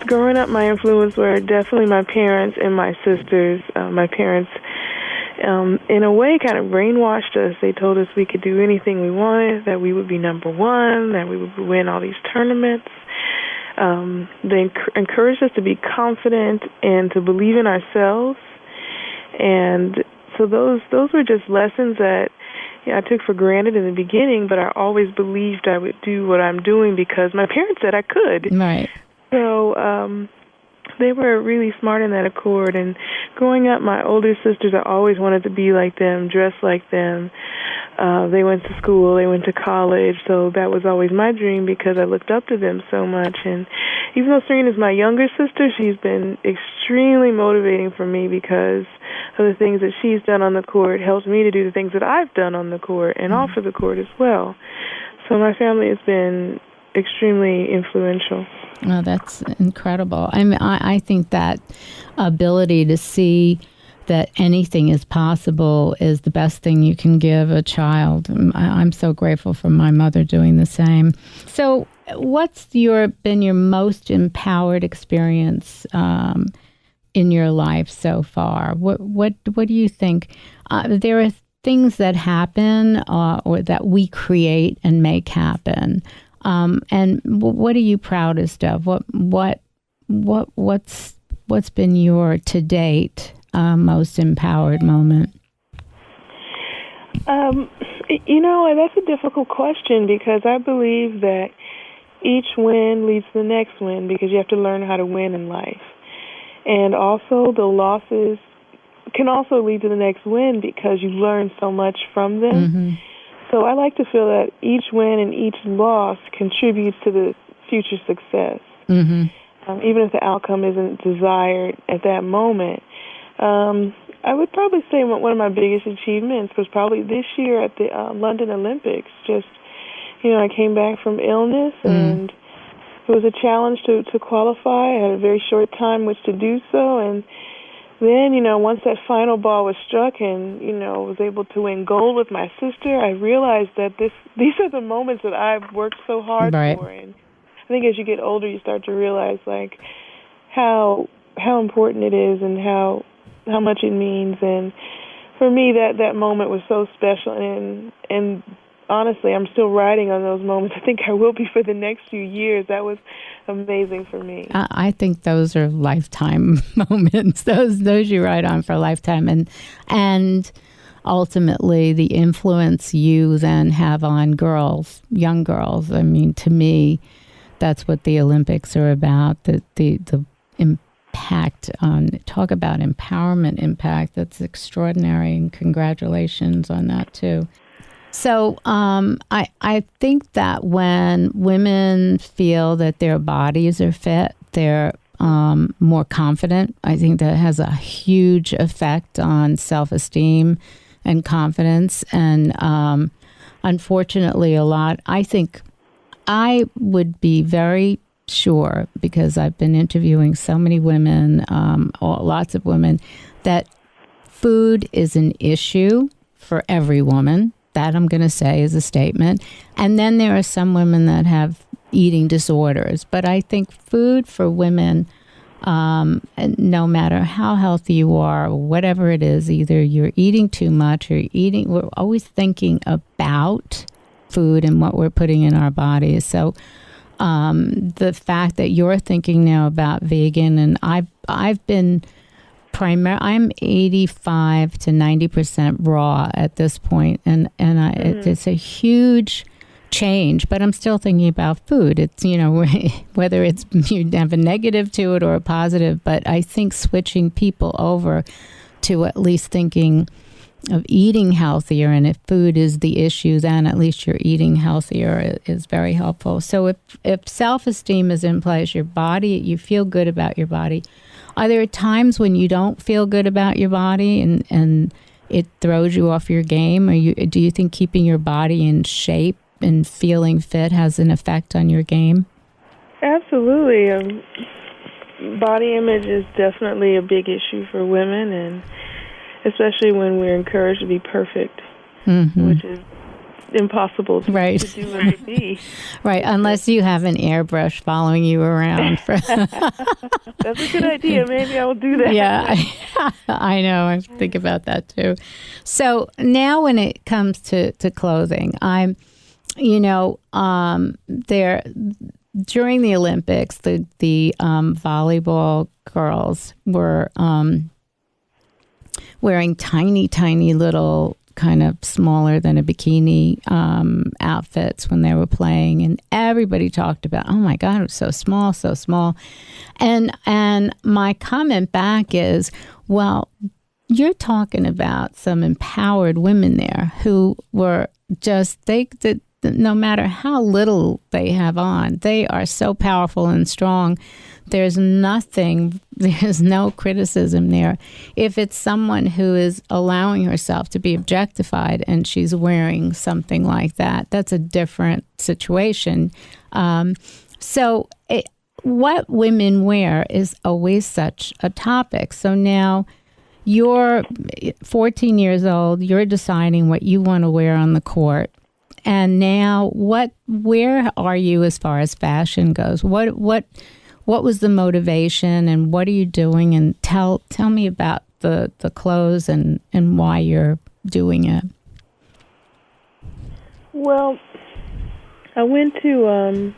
growing up, my influence were definitely my parents and my sisters. My parents, in a way, kind of brainwashed us. They told us we could do anything we wanted, that we would be number one, that we would win all these tournaments. They encouraged us to be confident and to believe in ourselves. And so those were just lessons that I took for granted in the beginning, but I always believed I would do what I'm doing because my parents said I could. Right. So they were really smart in that accord. And growing up, my older sisters, I always wanted to be like them, dress like them. They went to school, they went to college, so that was always my dream because I looked up to them so much. And even though Serena's my younger sister, she's been extremely motivating for me because of the things that she's done on the court, helps me to do the things that I've done on the court and off of the court as well. So my family has been extremely influential. Oh, that's incredible. I think that ability to see that anything is possible is the best thing you can give a child. I'm so grateful for my mother doing the same. So what's been your most empowered experience in your life so far? What do you think? There are things that happen or that we create and make happen. And what are you proudest of? What's been your to date most empowered moment? That's a difficult question because I believe that each win leads to the next win because you have to learn how to win in life. And also the losses can also lead to the next win because you learn so much from them. Mm-hmm. So I like to feel that each win and each loss contributes to the future success, even if the outcome isn't desired at that moment. I would probably say one of my biggest achievements was probably this year at the London Olympics. Just, I came back from illness, and it was a challenge to qualify. I had a very short time which to do so, and then, once that final ball was struck and, was able to win gold with my sister, I realized that these are the moments that I've worked so hard for. And I think as you get older, you start to realize, like, how important it is and how much it means. And for me, that moment was so special. And honestly, I'm still riding on those moments. I think I will be for the next few years. That was amazing for me. I think those are lifetime moments. Those you ride on for a lifetime, and ultimately the influence you then have on young girls. I mean, to me, that's what the Olympics are about. The impact on, talk about empowerment impact. That's extraordinary, and congratulations on that too. So I think that when women feel that their bodies are fit, they're more confident. I think that has a huge effect on self-esteem and confidence. And unfortunately, I think I would be very sure, because I've been interviewing so many women, lots of women, that food is an issue for every woman. That I'm going to say is a statement. And then there are some women that have eating disorders. But I think food for women, no matter how healthy you are, whatever it is, either you're eating too much or we're always thinking about food and what we're putting in our bodies. So the fact that you're thinking now about vegan, and I've been I'm 85 to 90% raw at this point, and it's a huge change. But I'm still thinking about food. It's whether it's you have a negative to it or a positive. But I think switching people over to at least thinking of eating healthier, and if food is the issue, then at least you're eating healthier is very helpful. So if self-esteem is in place, your body, you feel good about your body. Are there times when you don't feel good about your body and it throws you off your game? Do you think keeping your body in shape and feeling fit has an effect on your game? Absolutely. Body image is definitely a big issue for women, and especially when we're encouraged to be perfect, which is impossible to do and to be. Right, unless you have an airbrush following you around. That's a good idea. Maybe I will do that. Yeah, I know. I think about that too. So now when it comes to clothing, there during the Olympics, the volleyball girls were wearing tiny little, kind of smaller than a bikini outfits when they were playing, and everybody talked about, oh my God, it was so small, so small. And my comment back is, well, you're talking about some empowered women there who were just, no matter how little they have on, they are so powerful and strong. There's no criticism there. If it's someone who is allowing herself to be objectified and she's wearing something like that, that's a different situation. What women wear is always such a topic. So now you're 14 years old, you're deciding what you want to wear on the court. And now where are you as far as fashion goes? What was the motivation and what are you doing? And tell me about the clothes and why you're doing it. Well, I went to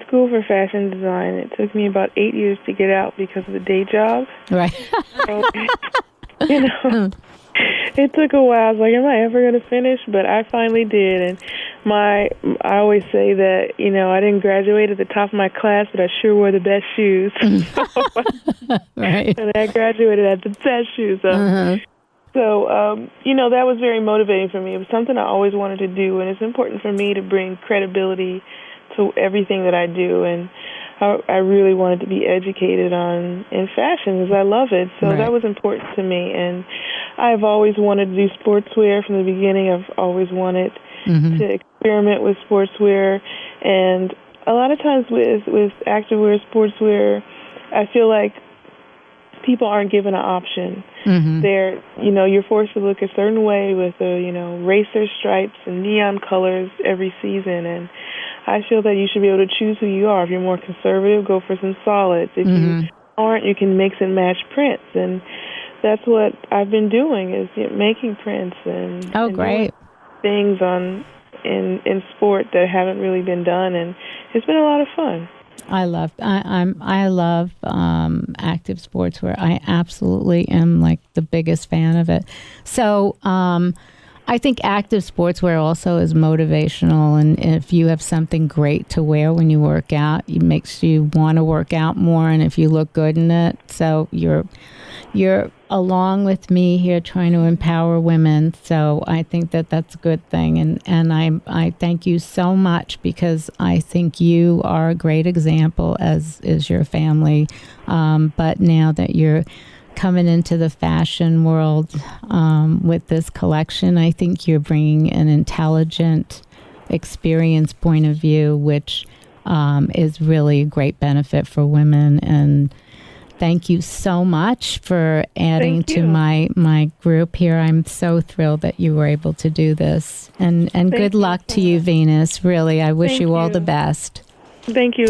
school for fashion design. It took me about 8 years to get out because of the day job. Right. So, it took a while. I was like, am I ever going to finish? But I finally did. And I always say that, I didn't graduate at the top of my class, but I sure wore the best shoes. Right. And I graduated at the best shoes. So, that was very motivating for me. It was something I always wanted to do, and it's important for me to bring credibility to everything that I do. And I really wanted to be educated in fashion because I love it. So That was important to me. And I've always wanted to do sportswear from the beginning. I've always wanted to experiment with sportswear. And a lot of times with activewear, sportswear, I feel like people aren't given an option. They're, you're forced to look a certain way with racer stripes and neon colors every season. And I feel that you should be able to choose who you are. If you're more conservative, go for some solids. If you aren't, you can mix and match prints. And that's what I've been doing is making prints and great things in sport that haven't really been done. And it's been a lot of fun. I love active sportswear. I absolutely am like the biggest fan of it. So I think active sportswear also is motivational, and if you have something great to wear when you work out, it makes you want to work out more, and if you look good in it, so you're along with me here trying to empower women. So I think that's a good thing, and I thank you so much because I think you are a great example, as is your family. But now that you're coming into the fashion world with this collection, I think you're bringing an intelligent experience point of view, which is really a great benefit for women. And thank you so much for adding to my group here. I'm so thrilled that you were able to do this. And good luck to you, Venus. Really, I wish you all the best. Thank you.